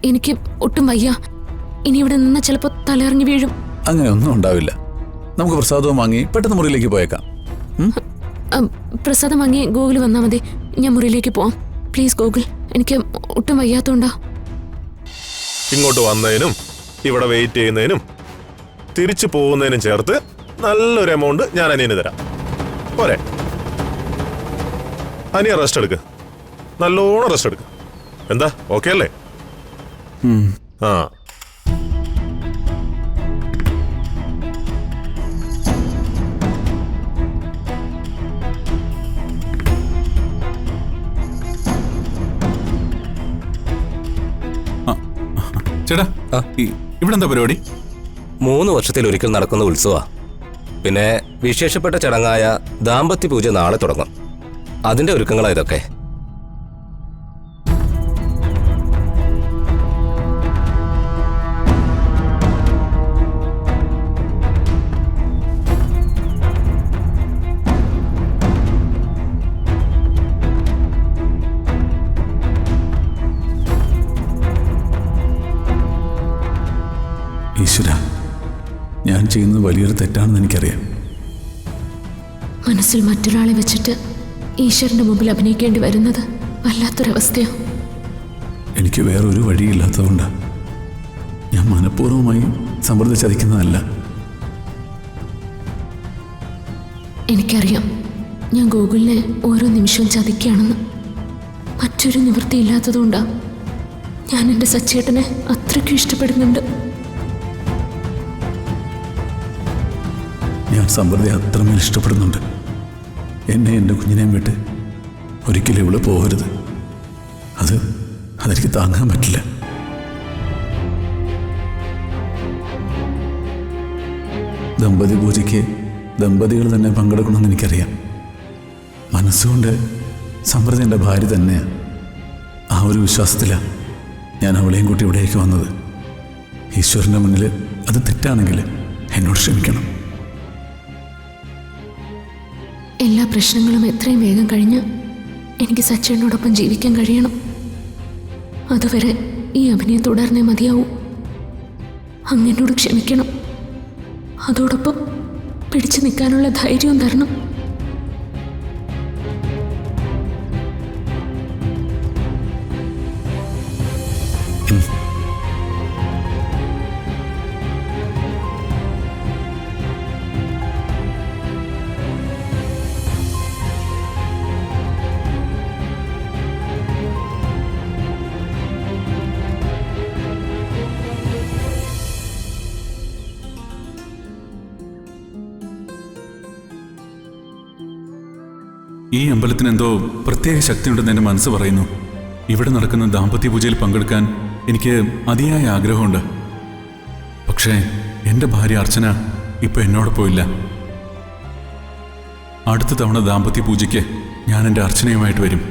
എനിക്ക് ഒട്ടും വയ്യ. ഇനി ഇവിടെ നിന്ന് ചിലപ്പോൾ തലയിറങ്ങി വീഴും. അങ്ങനെ ഒന്നും ഉണ്ടാവില്ല. നമുക്ക് പ്രസാദവും വാങ്ങി പെട്ടെന്ന് മുറിയിലേക്ക് പോയേക്കാം. പ്രസാദം വാങ്ങി ഗോകുൽ വന്നാൽ മതി. ഞാൻ മുറിയിലേക്ക് പോവാം. പ്ലീസ് ഗോകുൽ, എനിക്ക് ഒട്ടും വയ്യാത്തോണ്ടാ. ഇങ്ങോട്ട് വന്നതിനും ഇവിടെ വെയിറ്റ് ചെയ്യുന്നതിനും തിരിച്ചു പോകുന്നതിനും ചേർത്ത് നല്ലൊരു എമൗണ്ട് ഞാൻ അനിയന് തരാം. പോരെ? അനിയ റെസ്റ്റ് എടുക്ക്, നല്ലോണം റെസ്റ്റ് എടുക്ക്. എന്താ, ഓക്കെ അല്ലേ? ആ ചേട്ടാ, ഇവിടെ എന്താ പരിപാടി? 3 വർഷത്തിലൊരിക്കൽ നടക്കുന്ന ഉത്സവ. പിന്നെ വിശേഷപ്പെട്ട ചടങ്ങായ ദാമ്പത്യ പൂജ നാളെ തുടങ്ങും. അതിന്റെ ഒരുക്കങ്ങളാ ഇതൊക്കെ. ഈശ്വര, ഞാൻ ചെയ്യുന്നത് വലിയൊരു തെറ്റാണെന്ന് എനിക്കറിയാം. മനസ്സിൽ മറ്റൊരാളെ വെച്ചിട്ട് ഈശ്വരന്റെ മുമ്പിൽ അഭിനയിക്കേണ്ടി വരുന്നത് വല്ലാത്തൊരവസ്ഥയോ. എനിക്ക് വേറൊരു വഴിയില്ലാത്തതുകൊണ്ട് ഞാൻ മനഃപൂർവ്വമായി സമൃദ്ധി ചതിക്കുന്നതല്ല. എനിക്കറിയാം ഞാൻ ഗോകുലിനെ ഓരോ നിമിഷവും ചതിക്കുകയാണെന്ന്. മറ്റൊരു നിവൃത്തിയില്ലാത്തതുകൊണ്ടാ ഞാൻ എൻ്റെ സച്ചേട്ടനെ അത്രയ്ക്കും ഇഷ്ടപ്പെടുന്നുണ്ട്. ഞാൻ സമൃദ്ധി അത്രമേൽ ഇഷ്ടപ്പെടുന്നുണ്ട്. എന്നെ എൻ്റെ കുഞ്ഞിനെയും വിട്ട് ഒരിക്കലും ഇവിടെ പോകരുത്. അതെനിക്ക് താങ്ങാൻ പറ്റില്ല. ദമ്പതി പൂജയ്ക്ക് ദമ്പതികൾ തന്നെ പങ്കെടുക്കണമെന്ന് എനിക്കറിയാം. മനസ്സുകൊണ്ട് സമൃദ്ധി എൻ്റെ ഭാര്യ തന്നെയാണ്. ആ ഒരു വിശ്വാസത്തിലാണ് ഞാൻ അവളെയും കൂട്ടി ഇവിടേക്ക് വന്നത്. ഈശ്വരൻ്റെ മുന്നിൽ അത് തെറ്റാണെങ്കിൽ എന്നോട് ക്ഷമിക്കണം. എല്ലാ പ്രശ്നങ്ങളും എത്രയും വേഗം കഴിഞ്ഞ് എനിക്ക് സച്ചേട്ടനോടൊപ്പം ജീവിക്കാൻ കഴിയണം. അതുവരെ ഈ അഭിനയം തുടർന്നേ മതിയാവൂ. അങ്ങനോട് ക്ഷമിക്കണം. അതോടൊപ്പം പിടിച്ചു നിൽക്കാനുള്ള ധൈര്യവും തരണം. ഈ അമ്പലത്തിന് എന്തോ പ്രത്യേക ശക്തിയുണ്ടെന്ന് എൻ്റെ മനസ്സ് പറയുന്നു. ഇവിടെ നടക്കുന്ന ദാമ്പത്യ പൂജയിൽ പങ്കെടുക്കാൻ എനിക്ക് അതിയായ ആഗ്രഹമുണ്ട്. പക്ഷേ എൻ്റെ ഭാര്യ അർച്ചന ഇപ്പം എന്നോടൊപ്പം ഇല്ല. അടുത്ത തവണ ദാമ്പത്യ പൂജയ്ക്ക് ഞാൻ എൻ്റെ അർച്ചനയുമായിട്ട് വരും.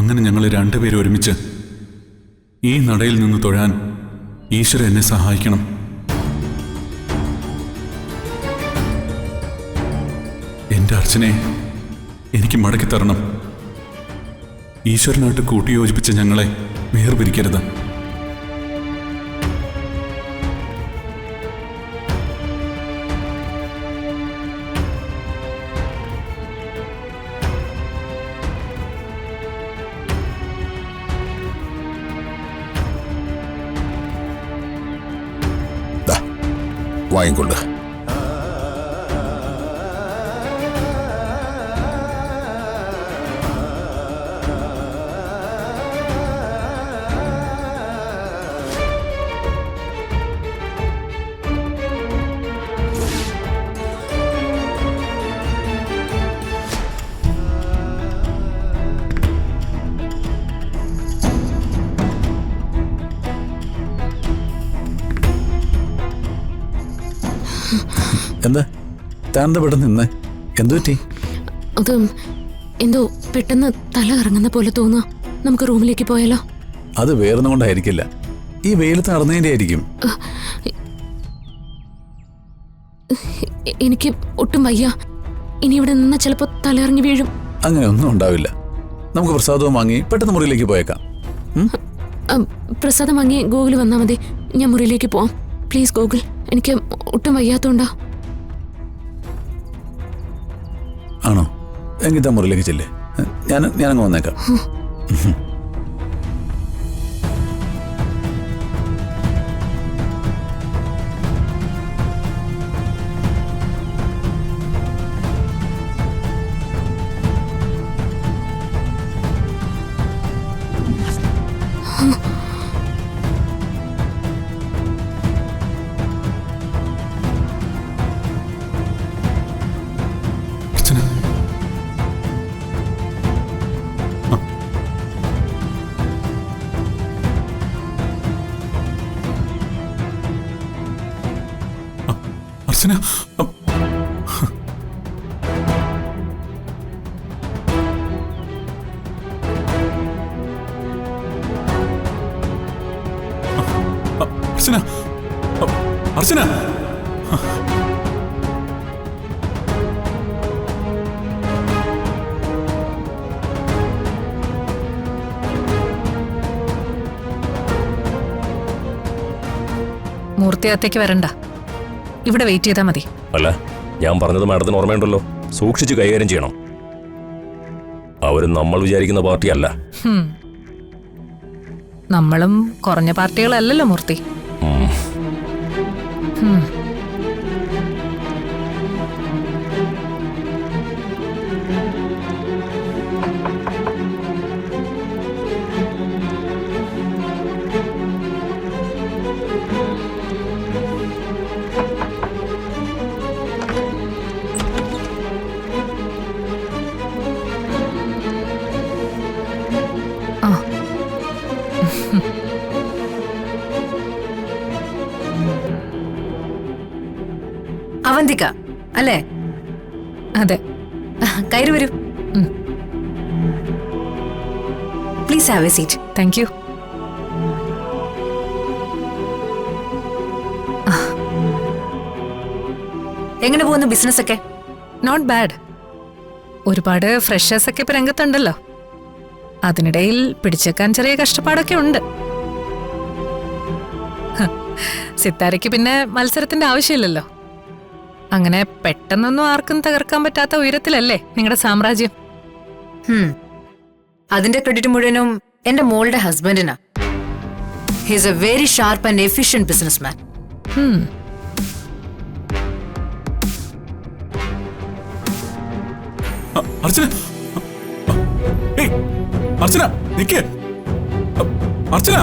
അങ്ങനെ ഞങ്ങൾ രണ്ടുപേരും ഒരുമിച്ച് ഈ നടയിൽ നിന്ന് തൊഴാൻ ഈശ്വരൻ എന്നെ സഹായിക്കണം. എൻ്റെ അർച്ചനയെ എനിക്ക് മടക്കി തരണം. ഈശ്വരനായിട്ട് കൂട്ടിയോജിപ്പിച്ച ഞങ്ങളെ വേർപിരിക്കരുത്. വാങ്ങിക്കൊണ്ട് എന്താ താന്ത പെട്ടെന്ന് നിന്ന്? എന്തു പറ്റി? അത് എന്തോ പെട്ടെന്ന് തല ഇറങ്ങുന്ന പോലെ തോന്നുക. നമുക്ക് റൂമിലേക്ക് പോയാലോ? അത് വേറൊന്നും കൊണ്ടായിരിക്കില്ല, ഈ വെയിലത്ത് നടന്നതിൻ്റെ ആയിരിക്കും. എനിക്ക് ഒട്ടും വയ്യ. ഇനി ഇവിടെ നിന്ന് ചിലപ്പോൾ തലയിറങ്ങി വീഴും. അങ്ങനെ ഒന്നും ഉണ്ടാവില്ല. നമുക്ക് പ്രസാദവും വാങ്ങി പെട്ടെന്ന് മുറിയിലേക്ക് പോയേക്കാം. പ്രസാദം വാങ്ങി ഗോകുൽ വന്നാൽ മതി. ഞാൻ മുറിയിലേക്ക് പോവാം. പ്ലീസ് ഗോകുൽ, എനിക്ക് ഒട്ടും വയ്യാത്തോണ്ടാ. ആണോ? എങ്കിൽ താ മുറിയിലേക്ക് ചെല്ലേ. ഞാനങ്ങ് വന്നേക്കാം. അർച്ചന, അർച്ചന, അർച്ചന, അർച്ചന. മൂർത്തിയകത്തേക്ക് വരണ്ട, ഇവിടെ വെയിറ്റ് ചെയ്താൽ മതി. അല്ല, ഞാൻ പറഞ്ഞത് മാഡത്തിന് ഓർമ്മയുണ്ടല്ലോ, സൂക്ഷിച്ച് കൈകാര്യം ചെയ്യണം. അവർ നമ്മൾ വിചാരിക്കുന്ന പാർട്ടിയല്ല. നമ്മളും കുറഞ്ഞ പാർട്ടികളല്ലല്ലോ മൂർത്തി. അവന്തിക അല്ലേ? അതെ, കയറി വരൂ. Please have A seat. Thank you. എങ്ങനെ പോകുന്നു ബിസിനസ് ഒക്കെ? Not bad. ഒരുപാട് ഫ്രഷേഴ്സ് ഒക്കെ ഇപ്പൊ രംഗത്തുണ്ടല്ലോ. അതിനിടയിൽ പിടിച്ചേക്കാൻ ചെറിയ കഷ്ടപ്പാടൊക്കെ ഉണ്ട്. സിത്താരയ്ക്ക് പിന്നെ മത്സരത്തിന്റെ ആവശ്യമില്ലല്ലോ. അങ്ങനെ പെട്ടെന്നൊന്നും ആർക്കും തകർക്കാൻ പറ്റാത്ത ഉയരത്തിലല്ലേ നിങ്ങളുടെ സാമ്രാജ്യം. അതിന്റെ ക്രെഡിറ്റ് മുഴുവനും എന്റെ മോളുടെ ഹസ്ബൻഡിനാ. He's a very sharp and efficient businessman. Archana, Archana നിക്ക്. അർച്ചന,